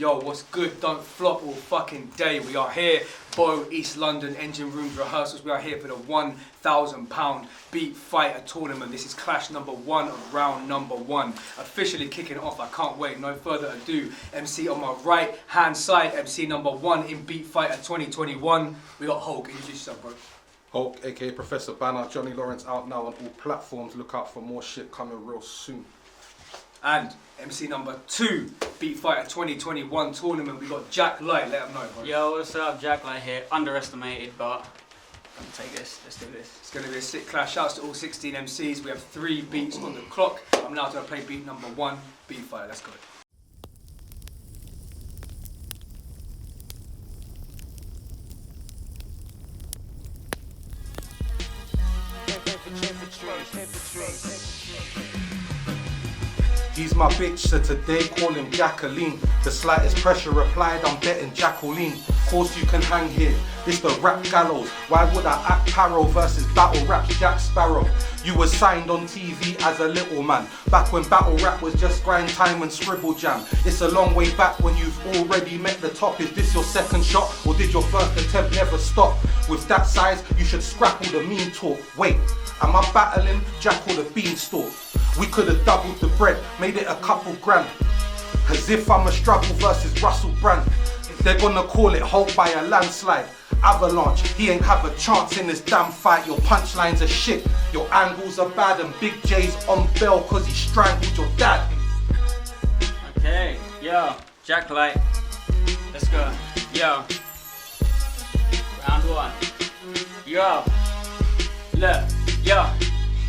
Yo, what's good? Don't flop all fucking day. We are here, Bow, East London, Engine Rooms rehearsals. We are here for the £1,000 Beat Fighter tournament. This is clash number 1 of round number 1. Officially kicking off. I can't wait. No further ado. MC on my right hand side. MC number 1 in Beat Fighter 2021. We got Hulk. Introduce yourself, bro. Hulk, aka Professor Banner, Johnny Lawrence out now on all platforms. Look out for more shit coming real soon. And MC number 2, Beat Fighter 2021 tournament. We got Jack Light. Let him know, bro. Yo, what's up? Jack Light here. Underestimated, but I'm gonna take this. Let's do this. It's going to be a sick clash. Shouts to all 16 MCs. We have 3 beats on the clock. I'm now going to play beat number 1, Beat Fighter. Let's go. He's my bitch, so today call him Jacqueline. The slightest pressure applied, I'm betting Jacqueline. Course you can hang here, this the rap gallows. Why would I act Paro versus battle rap Jack Sparrow? You were signed on TV as a little man, back when battle rap was just grind time and scribble jam. It's a long way back when you've already met the top. Is this your second shot, or did your first attempt never stop? With that size, you should scrap all the mean talk. Wait, am I battling Jack or the beanstalk? We could have doubled the bread, made it a couple grand. As if I'm a struggle versus Russell Brand. They're gonna call it Hulk by a landslide. Avalanche, he ain't have a chance in this damn fight. Your punchlines are shit, your angles are bad, and Big J's on bail cause he strangled your dad. Okay, yo, Jack Light. Let's go. Yo. Round 1. Yo. Look, yo.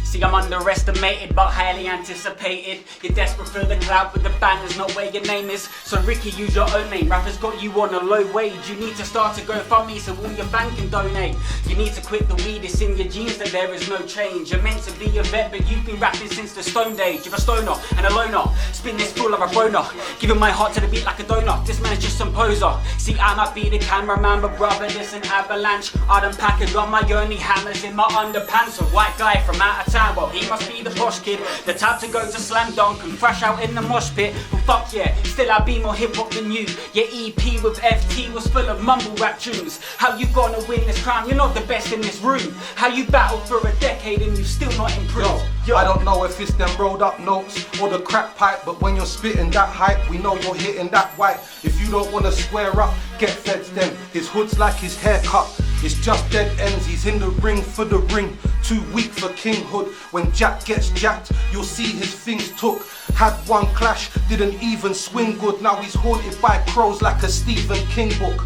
See, I'm underestimated but highly anticipated. You're desperate for the clout, but the banner's not where your name is. So Ricky, use your own name. Rappers got you on a low wage. You need to start to go fund me so all your fans can donate. You need to quit the weed, it's in your genes that there is no change. You're meant to be a vet, but you've been rapping since the Stone Age. You're a stoner and a loner, spin this full of a boner. Giving my heart to the beat like a donut. This man's just some poser. See, I might be the cameraman, but brother, this an avalanche. I done pack it on my only hammers in my underpants. A white guy from out of town. Well, he must be the posh kid, the type to go to slam dunk and crash out in the mosh pit. Well, fuck yeah, still I be more hip hop than you. Your EP with FT was full of mumble rap tunes. How you gonna win this crown? You're not the best in this room. How you battled for a decade and you still not improved? Yo, I don't know if it's them rolled up notes or the crack pipe, but when you're spitting that hype, we know you're hitting that white. If you don't wanna square up, get feds then. His hood's like his haircut. It's just dead ends, he's in the ring for the ring. Too weak for kinghood. When Jack gets jacked, you'll see his things took. Had one clash, didn't even swing good. Now he's haunted by crows like a Stephen King book.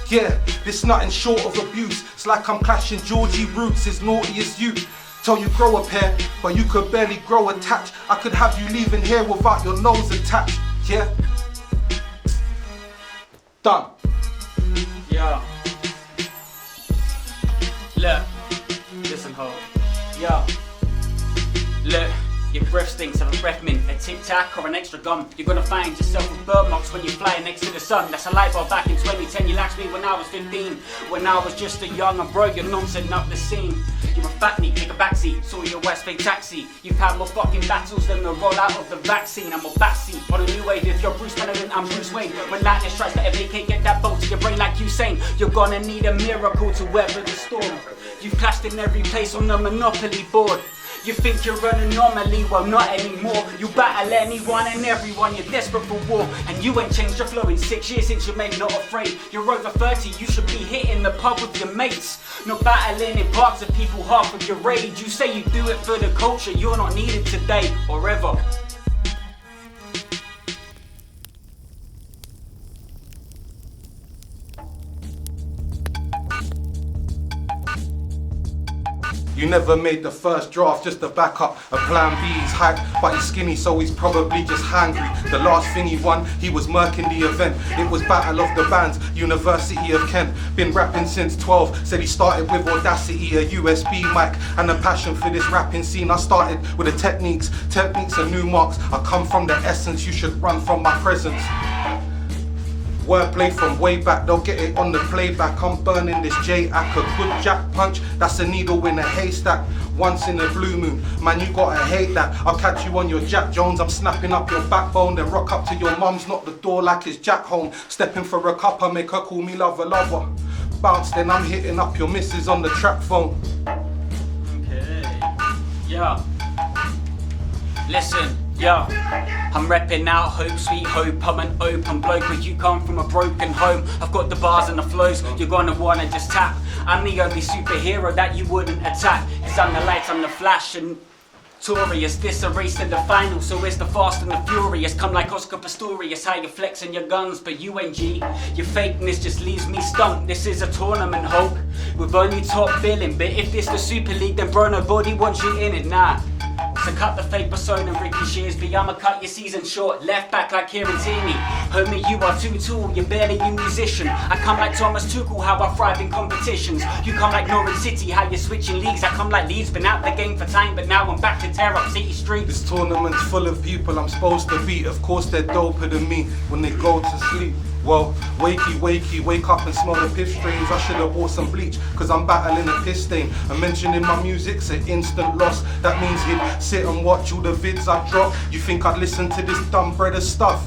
Yeah, this nothing short of abuse. It's like I'm clashing Georgie Roots, as naughty as you. Tell you grow a pair, but you could barely grow a tatch. I could have you leaving here without your nose attached. Yeah? Done. Yo. Look, listen, ho. Yo. Look, your breath stinks of a breath mint, a tic tac or an extra gum. You're gonna find yourself with bird marks when you fly next to the sun. That's a light bulb back in 2010. You laxed me when I was 15. When I was just a young bro, you're nonsense up the scene. You're a fatney, take a backseat, saw your West Bay taxi. You've had more fucking battles than the rollout of the vaccine. I'm a backseat on a new wave. If you're Bruce Banner, then I'm Bruce Wayne. When lightning strikes, let vacate, get that bolt to your brain like Usain. You're gonna need a miracle to weather the storm. You've clashed in every place on the Monopoly board. You think you're an anomaly, well not anymore. You battle anyone and everyone, you're desperate for war. And you ain't changed your flow in 6 years since you made Not Afraid. You're over 30, you should be hitting the pub with your mates. Not battling in parks of people half of your age. You say you do it for the culture, you're not needed today or ever. You never made the first draft, just a backup. A plan B, he's hyped, but he's skinny, so he's probably just hangry. The last thing he won, he was murking the event. It was Battle of the Bands, University of Kent. Been rapping since 12, said he started with Audacity, a USB mic, and a passion for this rapping scene. I started with the techniques are new marks. I come from the essence, you should run from my presence. Wordplay from way back, they'll get it on the playback. I'm burning this J-Ack, a good jack punch, that's a needle in a haystack. Once in a blue moon, man, you gotta hate that. I'll catch you on your Jack Jones, I'm snapping up your backbone. Then rock up to your mum's, knock the door like it's Jack home. Stepping for a cuppa, make her call me lover, lover. Bounce, then I'm hitting up your missus on the trap phone. Okay, yeah. Listen, yo, I'm repping out hope, sweet hope. I'm an open bloke, but you come from a broken home. I've got the bars and the flows, you're gonna wanna just tap. I'm the only superhero that you wouldn't attack. Cause I'm the lights, I'm the flash and Torious. This a race to the final, so it's the fast and the furious. Come like Oscar Pistorius, how you flexing your guns, but you ain't G. Your fakeness just leaves me stumped. This is a tournament, hope, with only top billing. But if this the Super League, then bro, nobody wants you in it, nah. So cut the fake persona, Ricky Shearsby. I'ma cut your season short, left back like Kieran Tierney. Homie, you are too tall, you're barely a musician. I come like Thomas Tuchel, how I thrive in competitions. You come like Norwich City, how you're switching leagues. I come like Leeds, been out the game for time, but now I'm back to tear up city streets. This tournament's full of people I'm supposed to beat. Of course they're doper than me when they go to sleep. Well, wakey, wake up and smell the piss strains. I should have bought some bleach, cause I'm battling a piss stain. And mentioning my music's an instant loss. That means he'd sit and watch all the vids I drop. You think I'd listen to this dumb bread of stuff?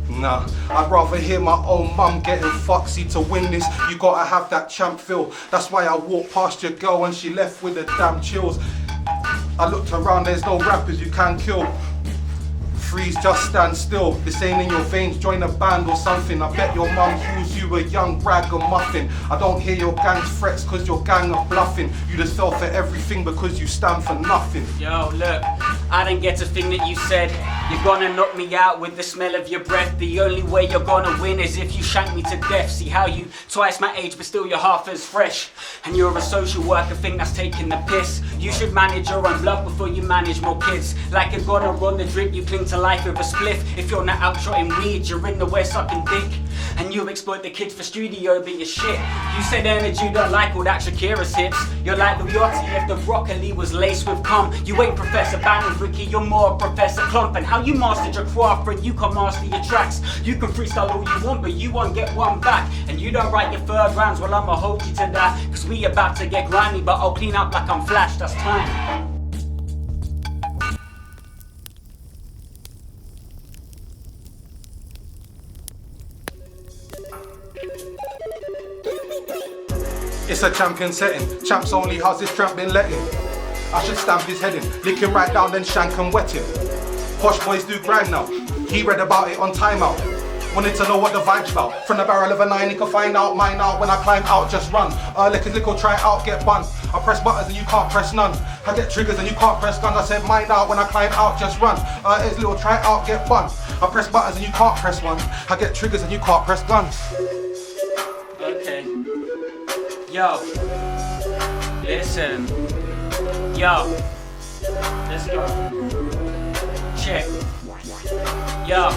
Nah, I'd rather hear my own mum getting foxy. To win this, you gotta have that champ feel. That's why I walked past your girl and she left with the damn chills. I looked around, there's no rappers you can kill. Freeze, just stand still. This ain't in your veins, join a band or something. I bet your mum calls you a young ragamuffin. I don't hear your gang's threats cause your gang are bluffing. You just fell for everything because you stand for nothing. Yo, look, I didn't get a thing that you said. You're gonna knock me out with the smell of your breath. The only way you're gonna win is if you shank me to death. See how you twice my age but still you're half as fresh. And you're a social worker, think that's taking the piss. You should manage your own blood before you manage more kids. Like you're gonna run the drip, you cling to life with a spliff. If you're not out shotting weed, you're in the west sucking dick. And you exploit the kids for studio, but you're shit. You said energy, you don't like all that Shakira's hips. You're like the Yachty if the broccoli was laced with cum. You ain't Professor Bannon, Ricky, you're more Professor Clump. And how you mastered your craft, friend, you can master your tracks. You can freestyle all you want, but you won't get one back. And you don't write your third rounds, well I'ma hold you to that. Cause we about to get grimy, but I'll clean up like I'm Flash, that's time. It's a champion setting. Champs only, how's this tramp been letting? I should stamp his head in, lick him right down, then shank and wet him. Posh boys do grind now. He read about it on timeout. Wanted to know what the vibe's about. From the barrel of a 9, he can find out mine out. When I climb out, just run. Lick his lick or try out, get bun. I press buttons and you can't press none. I get triggers and you can't press guns. I said mine out, when I climb out, just run. His little try out, get bun. I press buttons and you can't press one. I get triggers and you can't press guns. Okay. Yo. Listen. Yo. Let's go. Check. Yo.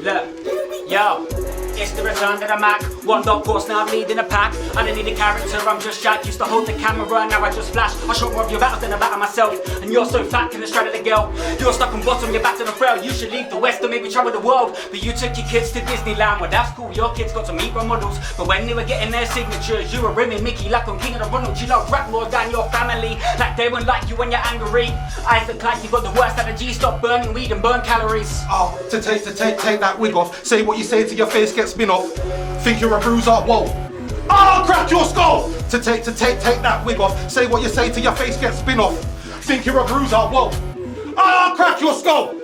Look. Yo. It's the return to the Mac. One dog course, now I'm leading a pack. I don't need a character, I'm just Jack. Used to hold the camera, now I just flash. I shot more of your battles than I battle myself. And you're so fat, can the stride of the girl. You're stuck on bottom, you're back to the frail. You should leave the West or maybe travel the world. But you took your kids to Disneyland, well that's cool. Your kids got to meet role models. But when they were getting their signatures, you were rimming Mickey like on King of the Ronald. You love rap more than your family. Like they won't like you when you're angry. I look like you got the worst energy. Stop burning weed and burn calories. Oh, to take that wig off. Say what you say to your face, get spin off. Think you're a bruiser, whoa. I'll crack your skull! To take that wig off. Say what you say to your face, get spin off. Think you're a bruiser, whoa. I'll crack your skull!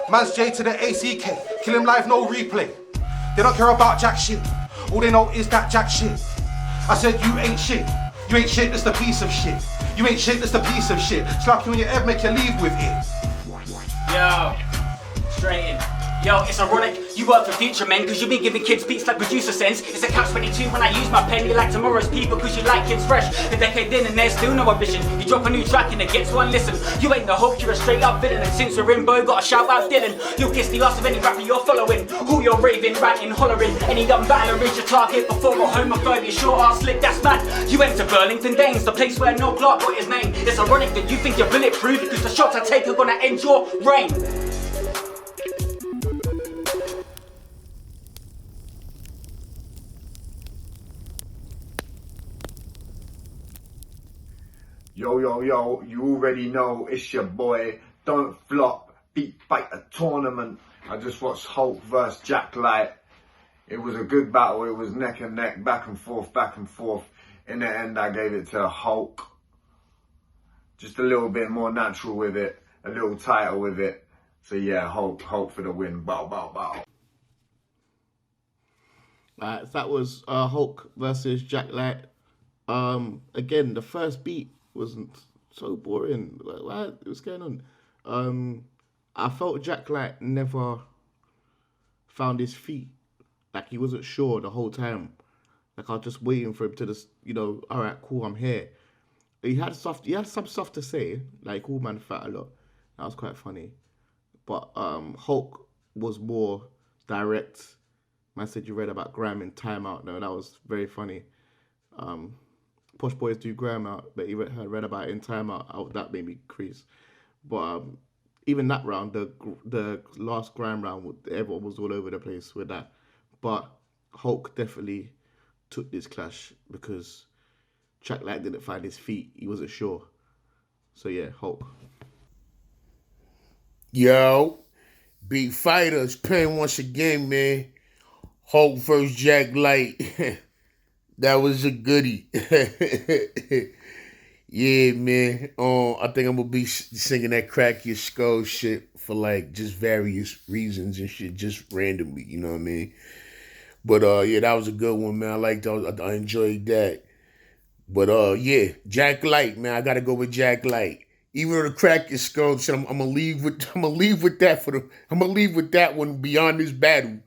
Man's J to the ACK. Kill him live, no replay. They don't care about jack shit. All they know is that jack shit. I said you ain't shit. You ain't shit, that's the piece of shit. You ain't shit, that's the piece of shit. Slap you in your head, make you leave with it. Yo. Straight in. Yo, it's ironic, you work for future men cause you've been giving kids beats like producer sense. It's a catch-22 when I use my pen. You like tomorrow's people cause you like kids fresh. A decade in and there's still no ambition. You drop a new track and it gets one listen. You ain't the hope, you're a straight up villain. And since we're in Bo, gotta shout out Dylan. You'll kiss the ass of any rapper you're following. Who you're raving, ranting, hollering. Any dumb battler is your target before a homophobia. Short ass slick, that's mad. You went to Burlington Danes, the place where no Clark got his name. It's ironic that you think you're bulletproof because the shots I take are gonna end your reign. Yo, yo, yo, you already know it's your boy. Don't flop, beat fight a tournament. I just watched Hulk vs Jack Light. It was a good battle. It was neck and neck, back and forth, back and forth. In the end, I gave it to Hulk. Just a little bit more natural with it, a little tighter with it. So yeah, Hulk for the win. Bow, bow, bow. So that was Hulk versus Jack Light. Again, the first beat wasn't so boring. What's going on? I felt Jack Light never found his feet. Like, he wasn't sure the whole time. Like, I was just waiting for him to just, all right, cool, I'm here. He had some stuff to say, like, cool man fat a lot. That was quite funny. But Hulk was more direct. Man said you read about Graham in Time Out. No, that was very funny. Posh Boys do Graham Out, but he read about it in Time Out. That made me crease. But even that round, the last Graham round, everyone was all over the place with that. But Hulk definitely took this clash because Jack Light didn't find his feet. He wasn't sure. So yeah, Hulk. Yo, big fighters paying once again, man. Hulk versus Jack Light. That was a goodie. Yeah, man. I think I'm gonna be singing that Crack Your Skull shit for like just various reasons and shit, just randomly. You know what I mean? But yeah, that was a good one, man. I liked that. I enjoyed that. But yeah, Jack Light, man. I gotta go with Jack Light. Even though the Crack Your Skull shit, I'm gonna leave with that I'm gonna leave with that one beyond this battle.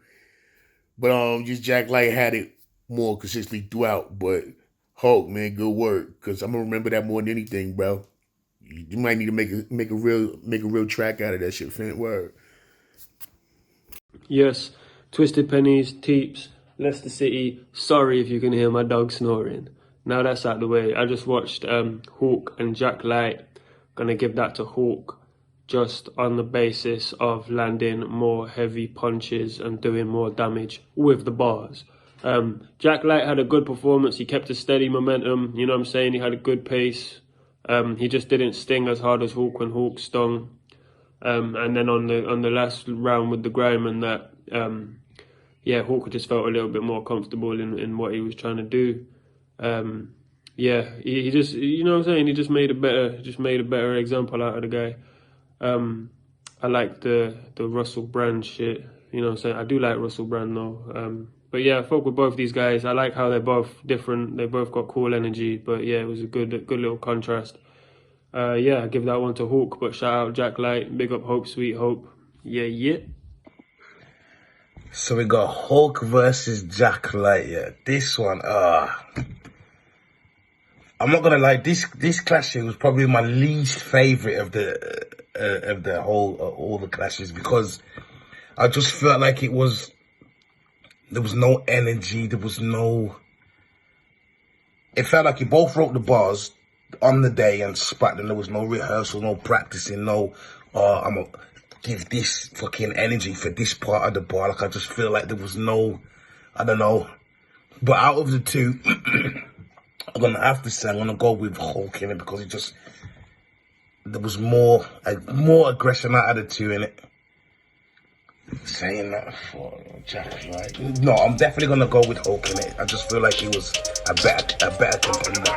But just Jack Light had it more consistently throughout. But Hulk, man, good work. Cause I'm gonna remember that more than anything, bro. You might need to make a real track out of that shit, fam. Word. Yes, Twisted Pennies, Teeps, Leicester City. Sorry if you can hear my dog snoring. Now that's out the way. I just watched Hawk and Jack Light. Gonna give that to Hawk just on the basis of landing more heavy punches and doing more damage with the bars. Jack Light had a good performance. He kept a steady momentum. You know what I'm saying? He had a good pace. He just didn't sting as hard as Hawk when Hawk stung. And then on the last round with the grime and that, yeah, Hawk just felt a little bit more comfortable in what he was trying to do. Yeah, he just, you know what I'm saying? He just made a better example out of the guy. I like the Russell Brand shit. You know what I'm saying? I do like Russell Brand though. But yeah, I fuck with both these guys. I like how they're both different. They both got cool energy. But yeah, it was a good little contrast. Yeah, I give that one to Hawk. But shout out Jack Light. Big up Hope, Sweet Hope. Yeah, yeah. So we got Hulk versus Jack Light. Yeah, this one. I'm not gonna lie. This clash was probably my least favorite of the whole all the clashes because I just felt like there was no energy. There was no. It felt like you both wrote the bars on the day and spat them. There was no rehearsal, no practicing, no. I'm gonna give this fucking energy for this part of the bar. Like I just feel like there was no. I don't know. But out of the two. I'm gonna have to say I'm gonna go with Hulk in it because there was more aggression out of the two in it. Saying that for Jack Light, no, I'm definitely gonna go with Hulk in it. I just feel like he was a better contender.